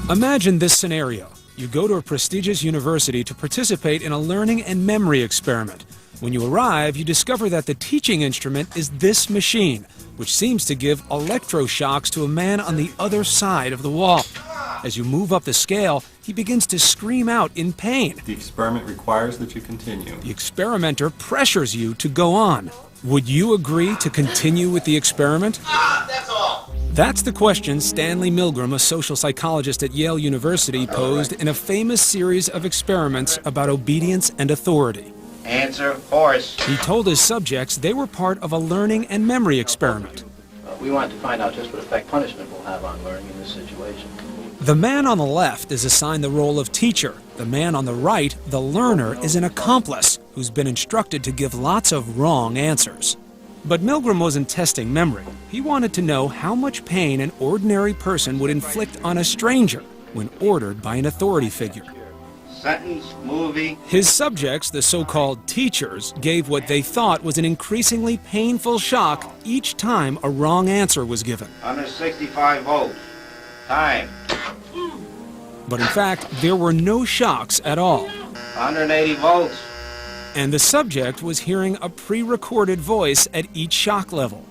Imagine this scenario. You go to a prestigious university to participate in a learning and memory experiment. When you arrive, you discover that the teaching instrument is this machine, which seems to give electroshocks to a man on the other side of the wall. As you move up the scale, he begins to scream out in pain. The experiment requires that you continue. The experimenter pressures you to go on. Would you agree to continue with the experiment? That's all. That's the question Stanley Milgram, a social psychologist at Yale University, posed in a famous series of experiments about obedience and authority. Answer, horse. He told his subjects they were part of a learning and memory experiment. We wanted to find out just what effect punishment will have on learning in this situation. The man on the left is assigned the role of teacher. The man on the right, the learner, is an accomplice who's been instructed to give lots of wrong answers. But Milgram wasn't testing memory. He wanted to know how much pain an ordinary person would inflict on a stranger when ordered by an authority figure. Sentence, movie. His subjects, the so-called teachers, gave what they thought was an increasingly painful shock each time a wrong answer was given. 165 volts. Time. But in fact, there were no shocks at all. 180 volts. And the subject was hearing a pre-recorded voice at each shock level.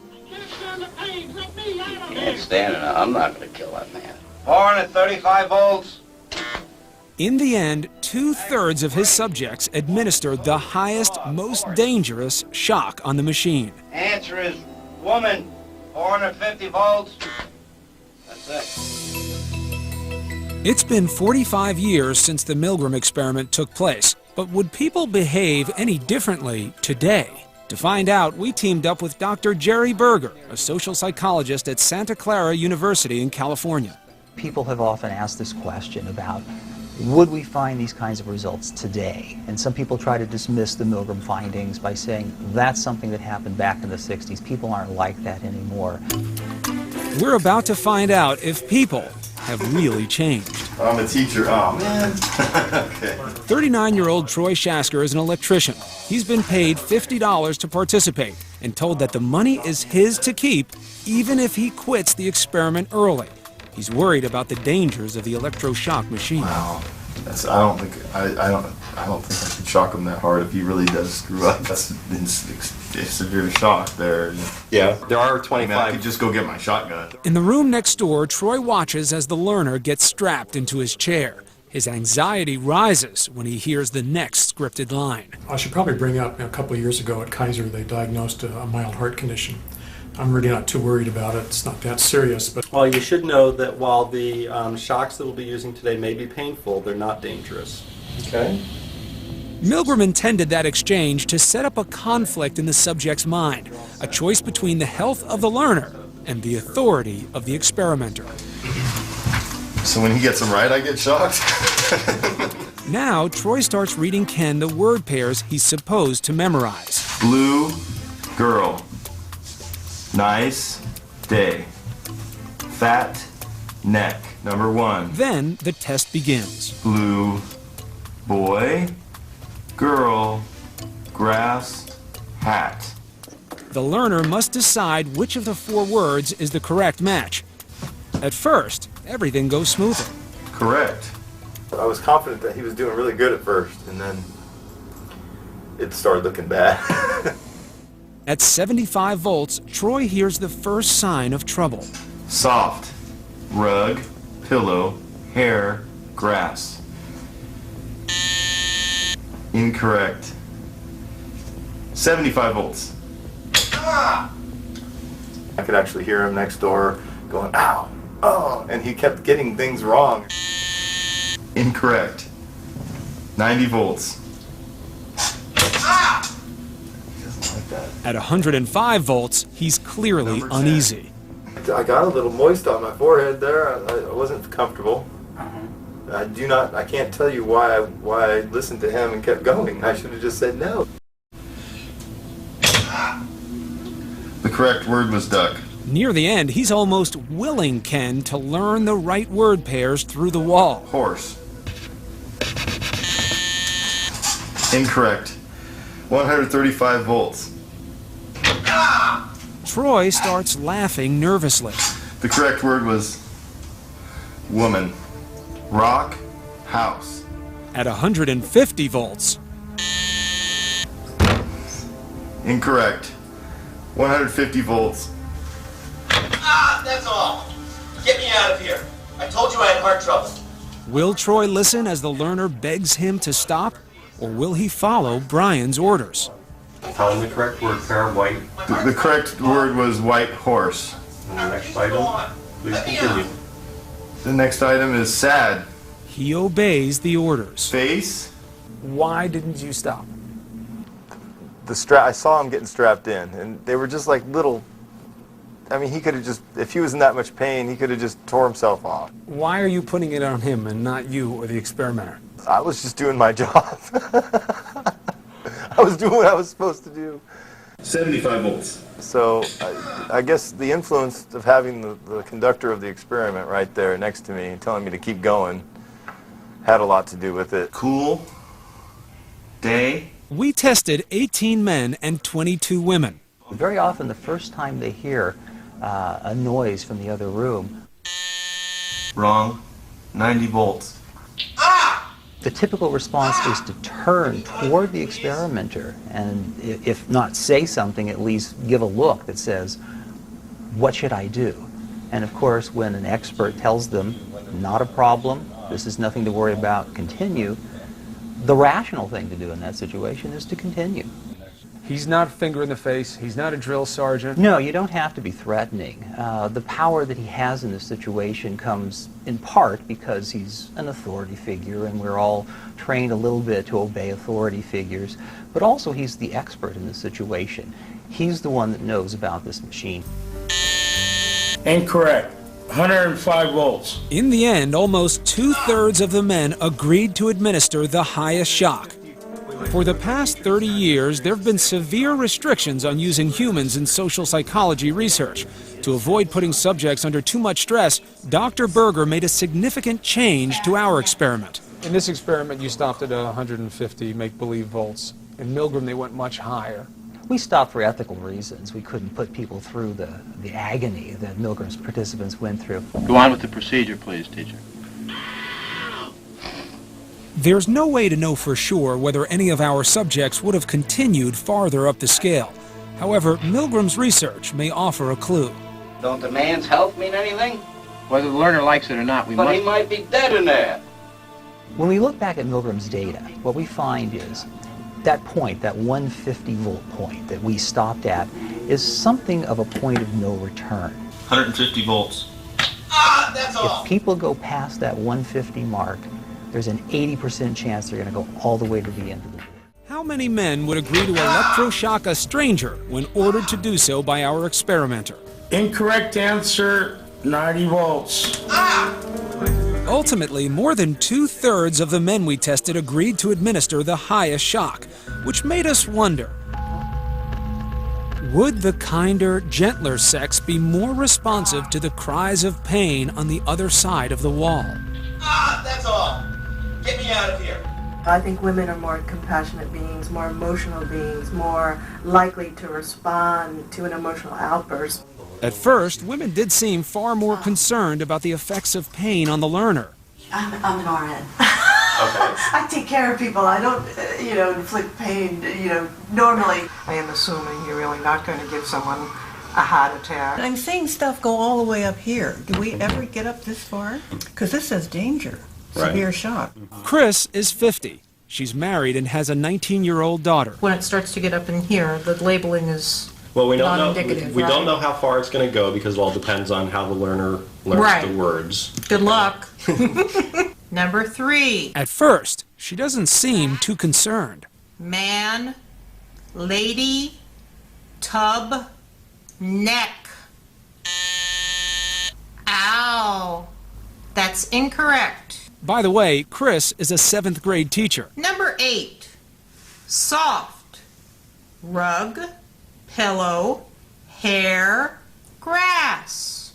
Can't stand it. I'm not going to kill that man. 435 volts. In the end, 2/3 of his subjects administered the highest, most dangerous shock on the machine. Answer is woman. 450 volts. That's it. It's been 45 years since the Milgram experiment took place, but would people behave any differently today? To find out, we teamed up with Dr. Jerry Berger, a social psychologist at Santa Clara University in California. People have often asked this question about, would we find these kinds of results today? And some people try to dismiss the Milgram findings by saying that's something that happened back in the 60s. People aren't like that anymore. We're about to find out if people have really changed. I'm a teacher. Oh, man. Okay. 39-year-old Troy Shasker is an electrician. He's been paid $50 to participate and told that the money is his to keep even if he quits the experiment early. He's worried about the dangers of the electroshock machine. Wow. I don't think I should shock him that hard if he really does screw up. That's a severe shock there. Yeah, there are 25. I could just go get my shotgun. In the room next door, Troy watches as the learner gets strapped into his chair. His anxiety rises when he hears the next scripted line. I should probably bring up, a couple of years ago at Kaiser, they diagnosed a mild heart condition. I'm really not too worried about it. It's not that serious. But Well, you should know that while the shocks that we'll be using today may be painful, they're not dangerous. Okay? Milgram intended that exchange to set up a conflict in the subject's mind, a choice between the health of the learner and the authority of the experimenter. So when he gets them right, I get shocked? Now, Troy starts reading Ken the word pairs he's supposed to memorize. Blue, girl. Nice, day. Fat, neck. Number 1. Then the test begins. Blue, boy, girl, grass, hat. The learner must decide which of the 4 words is the correct match. At first, everything goes smoothly. Correct. I was confident that he was doing really good at first, and then it started looking bad. At 75 volts, Troy hears the first sign of trouble. Soft, rug, pillow, hair, grass. Incorrect. 75 volts. I could actually hear him next door going, ow, oh, and he kept getting things wrong. Incorrect. 90 volts. At 105 volts, he's clearly uneasy. I got a little moist on my forehead there. I wasn't comfortable. I can't tell you why I listened to him and kept going. I should have just said no. The correct word was duck. Near the end, he's almost willing Ken to learn the right word pairs through the wall. Horse. Incorrect. 135 volts. Troy starts laughing nervously. The correct word was woman. Rock house. At 150 volts. Incorrect. 150 volts. Ah, that's all. Get me out of here. I told you I had heart trouble. Will Troy listen as the learner begs him to stop, or will he follow Brian's orders? Tell him the correct word, pair, white. The correct word was white horse. And the next item, please continue. The next item is sad. He obeys the orders. Face. Why didn't you stop? I saw him getting strapped in, and they were just like little. I mean, he could have just, if he was in that much pain, he could have just tore himself off. Why are you putting it on him and not you or the experimenter? I was just doing my job. I was doing what I was supposed to do. 75 volts. So I guess the influence of having the conductor of the experiment right there next to me and telling me to keep going had a lot to do with it. Cool. Day. We tested 18 men and 22 women. Very often the first time they hear a noise from the other room, Wrong. 90 volts. the typical response is to turn toward the experimenter and, if not say something, at least give a look that says, what should I do? And of course, when an expert tells them, not a problem, this is nothing to worry about, continue, the rational thing to do in that situation is to continue. He's not finger in the face. He's not a drill sergeant. No, you don't have to be threatening. The power that he has in this situation comes in part because he's an authority figure, and we're all trained a little bit to obey authority figures, but also he's the expert in this situation. He's the one that knows about this machine. Incorrect. 105 volts. In the end, almost 2/3 of the men agreed to administer the highest shock. For the past 30 years, there have been severe restrictions on using humans in social psychology research. To avoid putting subjects under too much stress, Dr. Berger made a significant change to our experiment. In this experiment, you stopped at 150 make-believe volts. In Milgram, they went much higher. We stopped for ethical reasons. We couldn't put people through the agony that Milgram's participants went through. Go on with the procedure, please, teacher. There's no way to know for sure whether any of our subjects would have continued farther up the scale. However, Milgram's research may offer a clue. Don't the man's health mean anything? Whether the learner likes it or not, But he might be dead in there. When we look back at Milgram's data, what we find is that point, that 150 volt point that we stopped at, is something of a point of no return. 150 volts. That's all. If people go past that 150 mark, there's an 80% chance they're going to go all the way to the end of the day. How many men would agree to electroshock a stranger when ordered to do so by our experimenter? Incorrect answer, 90 volts. Ultimately, more than 2/3 of the men we tested agreed to administer the highest shock, which made us wonder, would the kinder, gentler sex be more responsive to the cries of pain on the other side of the wall? That's all. Get me out of here. I think women are more compassionate beings, more emotional beings, more likely to respond to an emotional outburst. At first, women did seem far more concerned about the effects of pain on the learner. I'm an RN. Okay. I take care of people. I don't, inflict pain, normally. I am assuming you're really not going to give someone a heart attack. I'm seeing stuff go all the way up here. Do we ever get up this far? Because this says danger, severe shock. Chris is 50. She's married and has a 19-year-old daughter. When it starts to get up in here, the labeling is Well, we don't know. non-indicative, We right? don't know how far it's going to go because it all depends on how the learner learns Right. the words. Good luck. Number 3, At first, she doesn't seem too concerned. man, lady, tub, neck. Ow. That's incorrect. By the way, Chris is a 7th grade teacher. Number 8, soft, rug, pillow, hair, grass.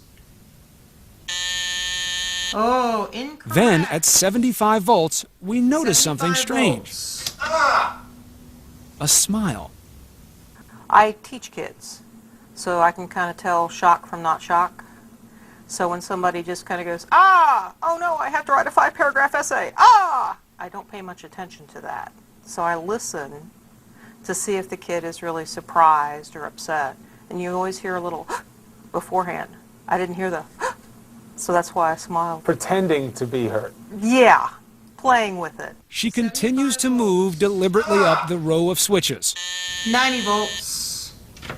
Oh, incorrect. Then, at 75 volts, we notice something 75 strange. volts. A smile. I teach kids, so I can kind of tell shock from not shock. So when somebody just kind of goes, ah, oh no, I have to write a 5-paragraph essay, ah, I don't pay much attention to that. So I listen to see if the kid is really surprised or upset. And you always hear a little beforehand. I didn't hear the so that's why I smiled. Pretending to be hurt. Yeah, playing with it. She continues to move deliberately up the row of switches. 90 volts.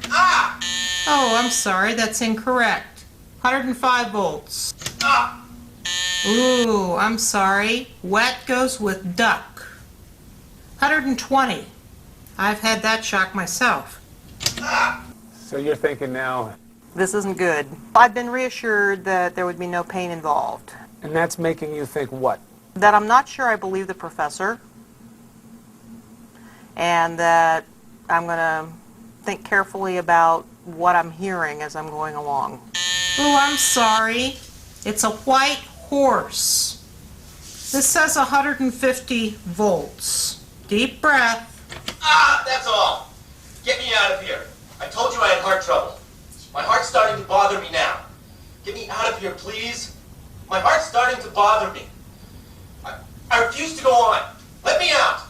Oh, I'm sorry, that's incorrect. 105 volts. Ooh, I'm sorry. Wet goes with duck. 120. I've had that shock myself. So you're thinking now... This isn't good. I've been reassured that there would be no pain involved. And that's making you think what? That I'm not sure I believe the professor, and that I'm going to think carefully about what I'm hearing as I'm going along. Oh, I'm sorry. It's a white horse. This says 150 volts. Deep breath. That's all. Get me out of here. I told you I had heart trouble. My heart's starting to bother me now. Get me out of here, please. My heart's starting to bother me. I refuse to go on. Let me out.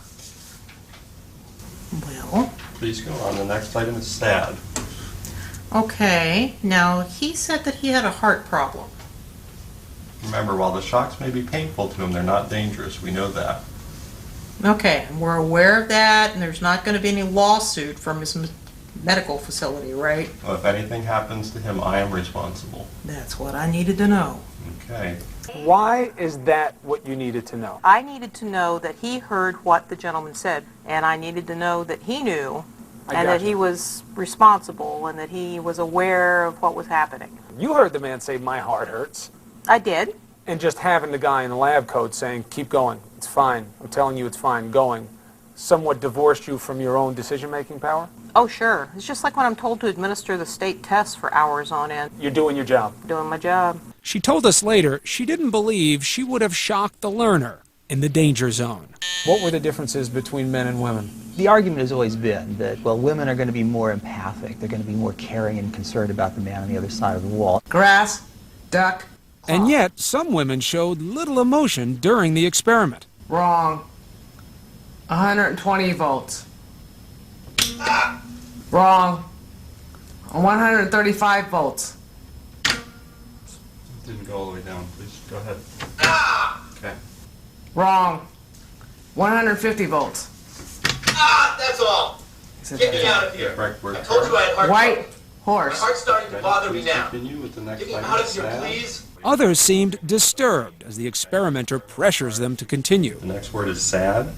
Well. Please go on. The next item is sad. Okay. Now, he said that he had a heart problem. Remember, while the shocks may be painful to him, they're not dangerous. We know that. Okay, and we're aware of that, and there's not going to be any lawsuit from his medical facility, right? Well, if anything happens to him, I am responsible. That's what I needed to know. Okay. Why is that what you needed to know? I needed to know that he heard what the gentleman said, and I needed to know that he knew, and that he was responsible, and that he was aware of what was happening. You heard the man say, "My heart hurts." I did. And just having the guy in the lab coat saying, "Keep going, it's fine, I'm telling you it's fine, going," somewhat divorced you from your own decision-making power? Oh, sure. It's just like when I'm told to administer the state tests for hours on end. You're doing your job. Doing my job. She told us later she didn't believe she would have shocked the learner in the danger zone. What were the differences between men and women? The argument has always been that, well, women are going to be more empathic. They're going to be more caring and concerned about the man on the other side of the wall. Grass, duck. And yet, some women showed little emotion during the experiment. Wrong. 120 volts. Wrong. 135 volts. Didn't go all the way down. Please go ahead. Okay. Wrong. 150 volts. That's all. Get me out of here. Correct word. I told you I had heart White trouble. horse. My heart's starting to bother me now. Continue with the next Get me item. out of here, Sad. please. Others seemed disturbed as the experimenter pressures them to continue. The next word is sad.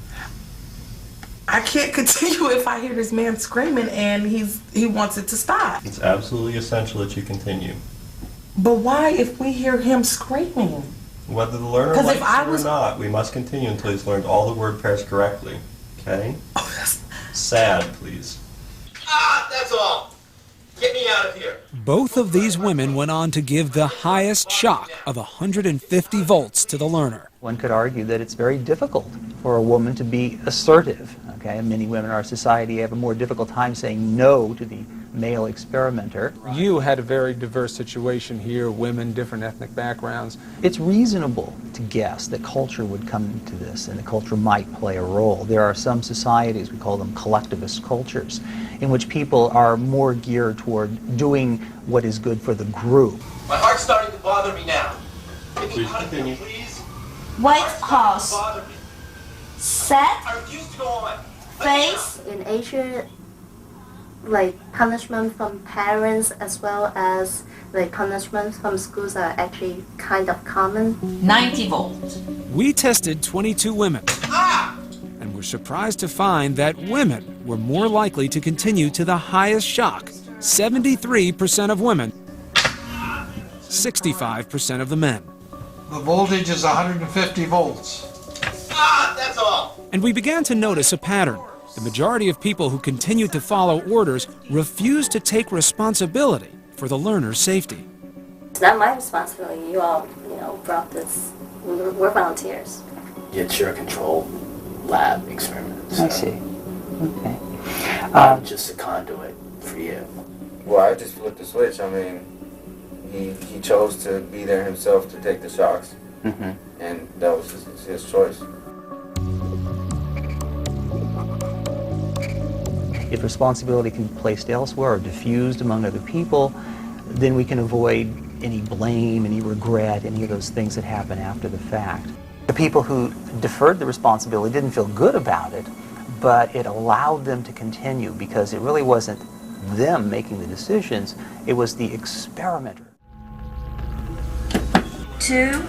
I can't continue if I hear this man screaming and he wants it to stop. It's absolutely essential that you continue. But why if we hear him screaming? Whether the learner likes it or not, we must continue until he's learned all the word pairs correctly. Okay? Sad, please. That's all. Get me out of here. Both of these women went on to give the highest shock of 150 volts to the learner. One could argue that it's very difficult for a woman to be assertive. Okay, many women in our society have a more difficult time saying no to the male experimenter. You had a very diverse situation here, women, different ethnic backgrounds. It's reasonable to guess that culture would come into this and that culture might play a role. There are some societies, we call them collectivist cultures, in which people are more geared toward doing what is good for the group. My heart's starting to bother me now. Get me out of here, please. White horse. Set. I refuse to go on. Face. In Asia, like punishment from parents as well as like punishment from schools are actually kind of common. 90 volts. We tested 22 women and were surprised to find that women were more likely to continue to the highest shock. 73% of women, 65% of the men. The voltage is 150 volts. That's all. And we began to notice a pattern. The majority of people who continued to follow orders refused to take responsibility for the learner's safety. It's not my responsibility. You all, brought this. We're volunteers. It's your controlled lab experiment. So I see. Okay. I'm just a conduit for you. Well, I just flipped the switch. I mean, he chose to be there himself to take the shocks, and that was his choice. If responsibility can be placed elsewhere or diffused among other people, then we can avoid any blame, any regret, any of those things that happen after the fact. The people who deferred the responsibility didn't feel good about it, but it allowed them to continue because it really wasn't them making the decisions, it was the experimenter. 2,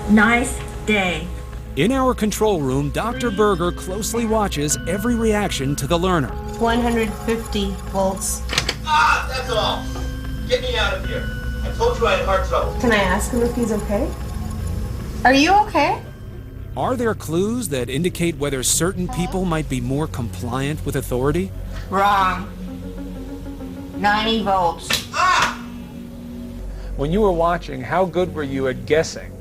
nice day. In our control room, Dr. Berger closely watches every reaction to the learner. 150 volts. Ah, that's all. Get me out of here. I told you I had heart trouble. Can I ask him if he's okay? Are you okay? Are there clues that indicate whether certain people might be more compliant with authority? Wrong. 90 volts. When you were watching, how good were you at guessing?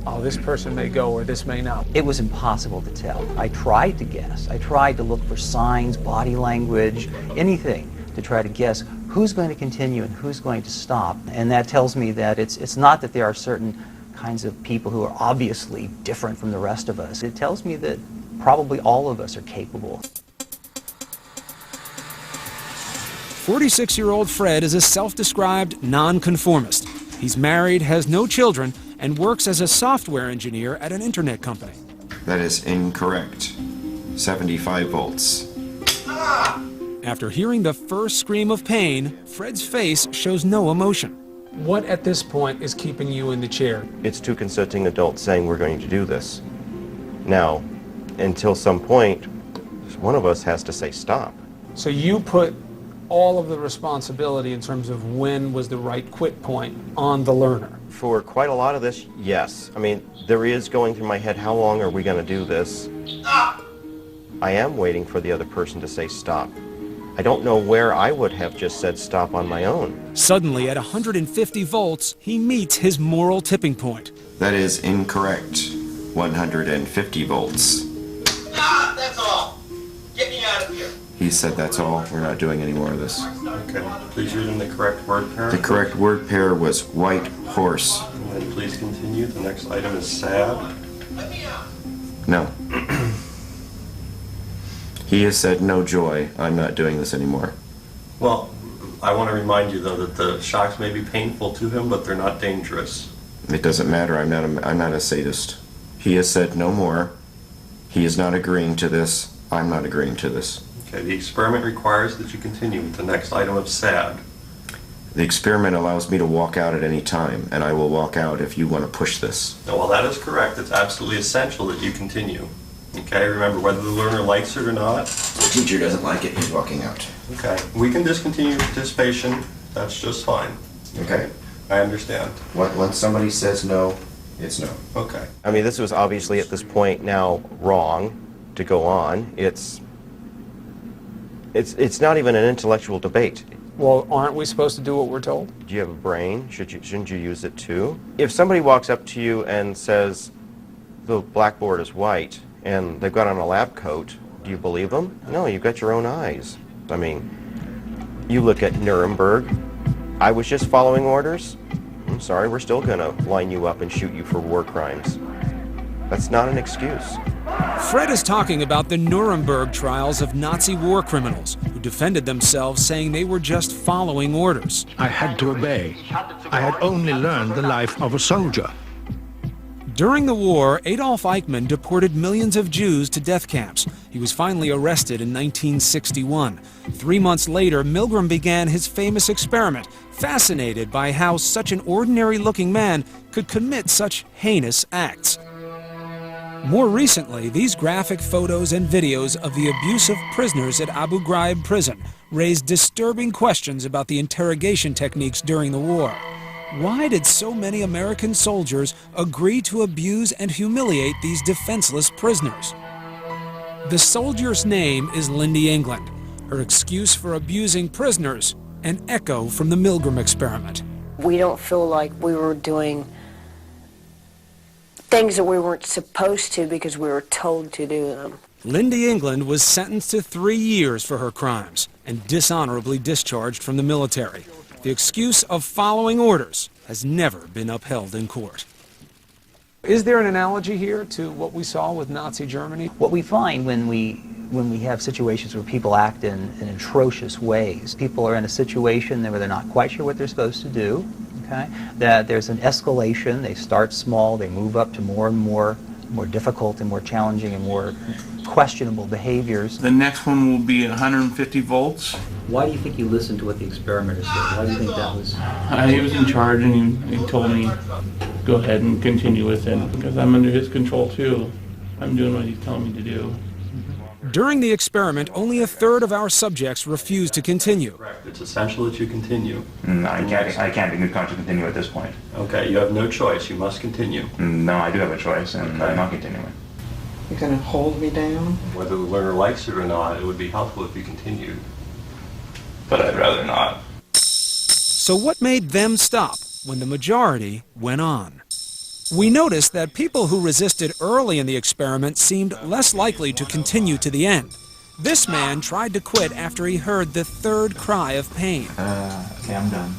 Oh, this person may go or this may not. It was impossible to tell. I tried to guess. I tried to look for signs, body language, anything to try to guess who's going to continue and who's going to stop. And that tells me that it's not that there are certain kinds of people who are obviously different from the rest of us. It tells me that probably all of us are capable. 46-year-old Fred is a self-described nonconformist. He's married, has no children, and works as a software engineer at an internet company. That is incorrect. 75 volts. After hearing the first scream of pain, Fred's face shows no emotion. What at this point is keeping you in the chair? It's two consenting adults saying we're going to do this. Now, until some point, one of us has to say stop. So you put all of the responsibility in terms of when was the right quit point on the learner? For quite a lot of this, yes. I mean, there is going through my head, how long are we going to do this? I am waiting for the other person to say stop. I don't know where I would have just said stop on my own. Suddenly, at 150 volts, he meets his moral tipping point. That is incorrect. 150 volts. That's all. Get me out of here. He said that's all. We're not doing any more of this. Okay. Please read in the correct word pair. The correct word pair was white horse. And then please continue. The next item is sad. No. He has said no joy. I'm not doing this anymore. Well, I want to remind you, though, that the shocks may be painful to him, but they're not dangerous. It doesn't matter. I'm not a sadist. He has said no more. He is not agreeing to this. I'm not agreeing to this. Okay, the experiment requires that you continue with the next item of sad. The experiment allows me to walk out at any time, and I will walk out if you want to push this. No, well, that is correct. It's absolutely essential that you continue. Okay, remember, whether the learner likes it or not. The teacher doesn't like it, he's walking out. Okay, we can discontinue participation. That's just fine. Okay. I understand. Once somebody says no, it's no. Okay. I mean, this was obviously at this point now wrong to go on. It's not even an intellectual debate. Well, aren't we supposed to do what we're told? Do you have a brain? Shouldn't you use it too? If somebody walks up to you and says the blackboard is white and they've got on a lab coat, do you believe them? No, you've got your own eyes. I mean, you look at Nuremberg. I was just following orders. I'm sorry, we're still going to line you up and shoot you for war crimes. That's not an excuse. Fred is talking about the Nuremberg trials of Nazi war criminals who defended themselves saying they were just following orders. I had to obey. I had only learned the life of a soldier. During the war, Adolf Eichmann deported millions of Jews to death camps. He was finally arrested in 1961. 3 months later, Milgram began his famous experiment, fascinated by how such an ordinary-looking man could commit such heinous acts. More recently, these graphic photos and videos of the abuse of prisoners at Abu Ghraib prison raised disturbing questions about the interrogation techniques during the war. Why did so many American soldiers agree to abuse and humiliate these defenseless prisoners? The soldier's name is Lindy England. Her excuse for abusing prisoners, an echo from the Milgram Experiment. We don't feel like we were doing things that we weren't supposed to because we were told to do them. Lindy England was sentenced to 3 years for her crimes and dishonorably discharged from the military. The excuse of following orders has never been upheld in court. Is there an analogy here to what we saw with Nazi Germany? What we find when we have situations where people act in atrocious ways, people are in a situation where they're not quite sure what they're supposed to do, okay? That there's an escalation, they start small, they move up to more and more difficult and more challenging and more questionable behaviors. The next one will be 150 volts. Why do you think you listened to what the experimenter said? Why do you think that was? He was in charge and he told me, go ahead and continue with it, because I'm under his control too. I'm doing what he's telling me to do. During the experiment, only a third of our subjects refused to continue. It's essential that you continue. I can't in good conscience continue at this point. Okay, you have no choice. You must continue. No, I do have a choice, and I'm not continuing. You're going to hold me down? Whether the learner likes it or not, it would be helpful if you continued. But I'd rather not. So what made them stop when the majority went on? We noticed that people who resisted early in the experiment seemed less likely to continue to the end. This man tried to quit after he heard the third cry of pain. Okay, I'm done.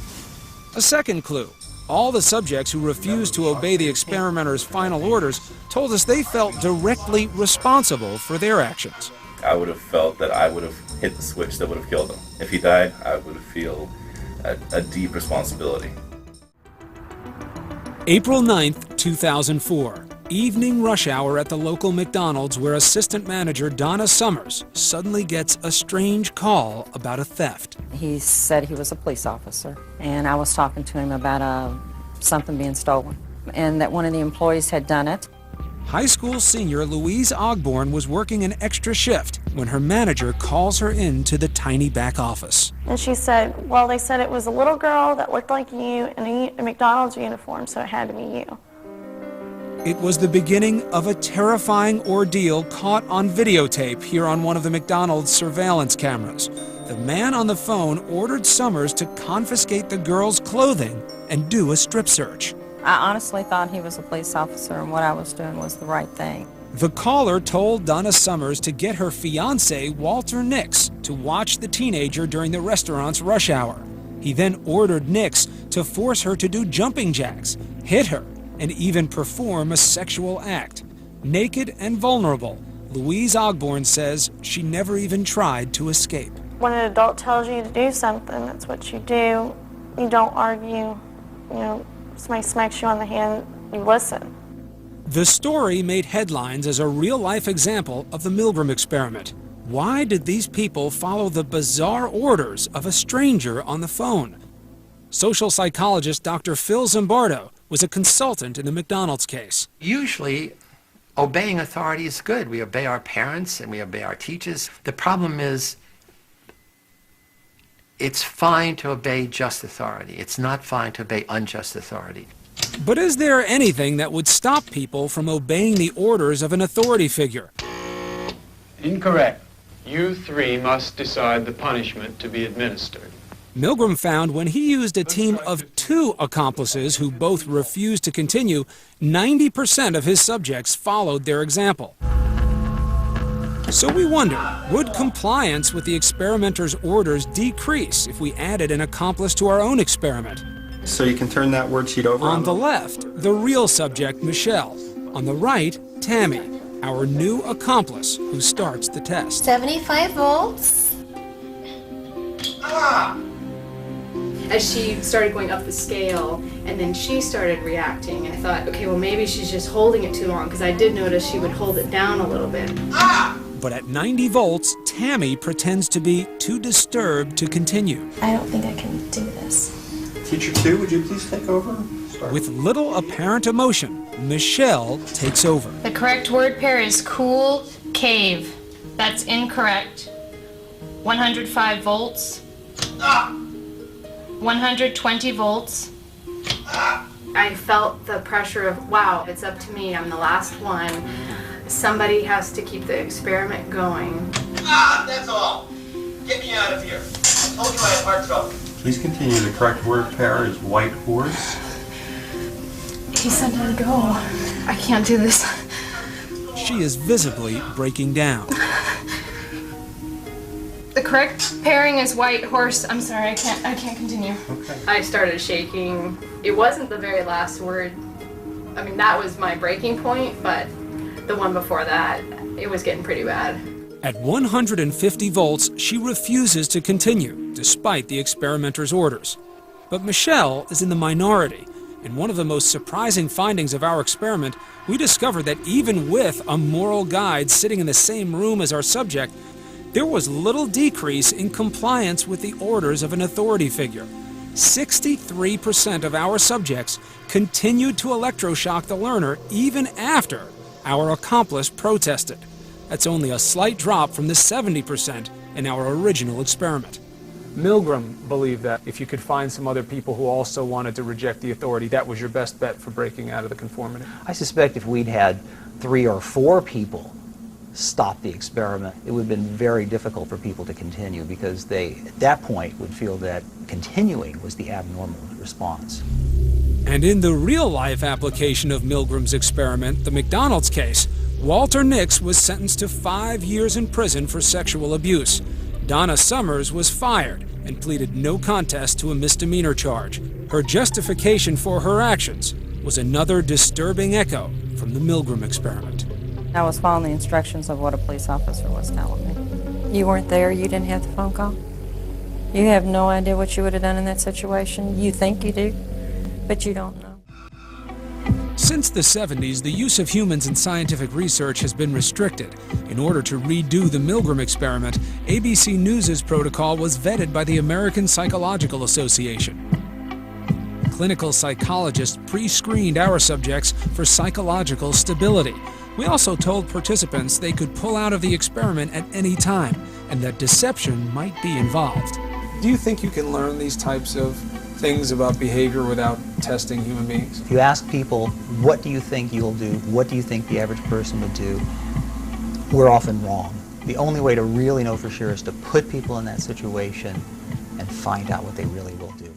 A second clue. All the subjects who refused to obey the experimenter's final orders told us they felt directly responsible for their actions. I would have felt that I would have hit the switch that would have killed him. If he died, I would feel a deep responsibility. April 9th, 2004. Evening rush hour at the local McDonald's, where assistant manager Donna Summers suddenly gets a strange call about a theft. He said he was a police officer, and I was talking to him about something being stolen, and that one of the employees had done it. High school senior Louise Ogborn was working an extra shift when her manager calls her into the tiny back office. And she said, well, they said it was a little girl that looked like you in a McDonald's uniform, so it had to be you. It was the beginning of a terrifying ordeal caught on videotape here on one of the McDonald's surveillance cameras. The man on the phone ordered Summers to confiscate the girl's clothing and do a strip search. I honestly thought he was a police officer, and what I was doing was the right thing. The caller told Donna Summers to get her fiancé, Walter Nix, to watch the teenager during the restaurant's rush hour. He then ordered Nix to force her to do jumping jacks, hit her, and even perform a sexual act. Naked and vulnerable, Louise Ogborn says she never even tried to escape. When an adult tells you to do something, that's what you do. You don't argue. Somebody smacks you on the hand, you listen. The story made headlines as a real-life example of the Milgram Experiment. Why did these people follow the bizarre orders of a stranger on the phone? Social psychologist Dr. Phil Zimbardo was a consultant in the McDonald's case. Usually, obeying authority is good. We obey our parents and we obey our teachers. The problem is, it's fine to obey just authority. It's not fine to obey unjust authority. But is there anything that would stop people from obeying the orders of an authority figure? Incorrect. You three must decide the punishment to be administered. Milgram found when he used a team of 2 accomplices who both refused to continue, 90% of his subjects followed their example. So we wonder, would compliance with the experimenter's orders decrease if we added an accomplice to our own experiment? So you can turn that worksheet over? On the left, the real subject, Michelle. On the right, Tammy, our new accomplice who starts the test. 75 volts. As she started going up the scale, and then she started reacting, I thought, okay, well maybe she's just holding it too long, because I did notice she would hold it down a little bit. But at 90 volts, Tammy pretends to be too disturbed to continue. I don't think I can do this. Teacher 2, would you please take over? With little apparent emotion, Michelle takes over. The correct word pair is cool cave. That's incorrect. 105 volts. 120 volts. I felt the pressure of, wow, it's up to me, I'm the last one. Somebody has to keep the experiment going. That's all. Get me out of here. I told you I had heart trouble. Please continue. The correct word pair is white horse. He said to go. I can't do this. She is visibly breaking down. The correct pairing is white horse. I'm sorry, I can't continue. Okay. I started shaking. It wasn't the very last word. I mean, that was my breaking point, but the one before that, it was getting pretty bad. At 150 volts, she refuses to continue, despite the experimenter's orders. But Michelle is in the minority. In one of the most surprising findings of our experiment, we discovered that even with a moral guide sitting in the same room as our subject, there was little decrease in compliance with the orders of an authority figure. 63% of our subjects continued to electroshock the learner even after our accomplice protested. That's only a slight drop from the 70% in our original experiment. Milgram believed that if you could find some other people who also wanted to reject the authority, that was your best bet for breaking out of the conformity. I suspect if we'd had 3 or 4 people stop the experiment, it would have been very difficult for people to continue because they, at that point, would feel that continuing was the abnormal response. And in the real-life application of Milgram's experiment, the McDonald's case, Walter Nix was sentenced to 5 years in prison for sexual abuse. Donna Summers was fired and pleaded no contest to a misdemeanor charge. Her justification for her actions was another disturbing echo from the Milgram experiment. I was following the instructions of what a police officer was telling me. You weren't there, you didn't have the phone call. You have no idea what you would have done in that situation. You think you do, but you don't know. Since the 70s, the use of humans in scientific research has been restricted. In order to redo the Milgram experiment, ABC News' protocol was vetted by the American Psychological Association. Clinical psychologists pre-screened our subjects for psychological stability. We also told participants they could pull out of the experiment at any time, and that deception might be involved. Do you think you can learn these types of things about behavior without testing human beings? If you ask people, what do you think you'll do? What do you think the average person would do? We're often wrong. The only way to really know for sure is to put people in that situation and find out what they really will do.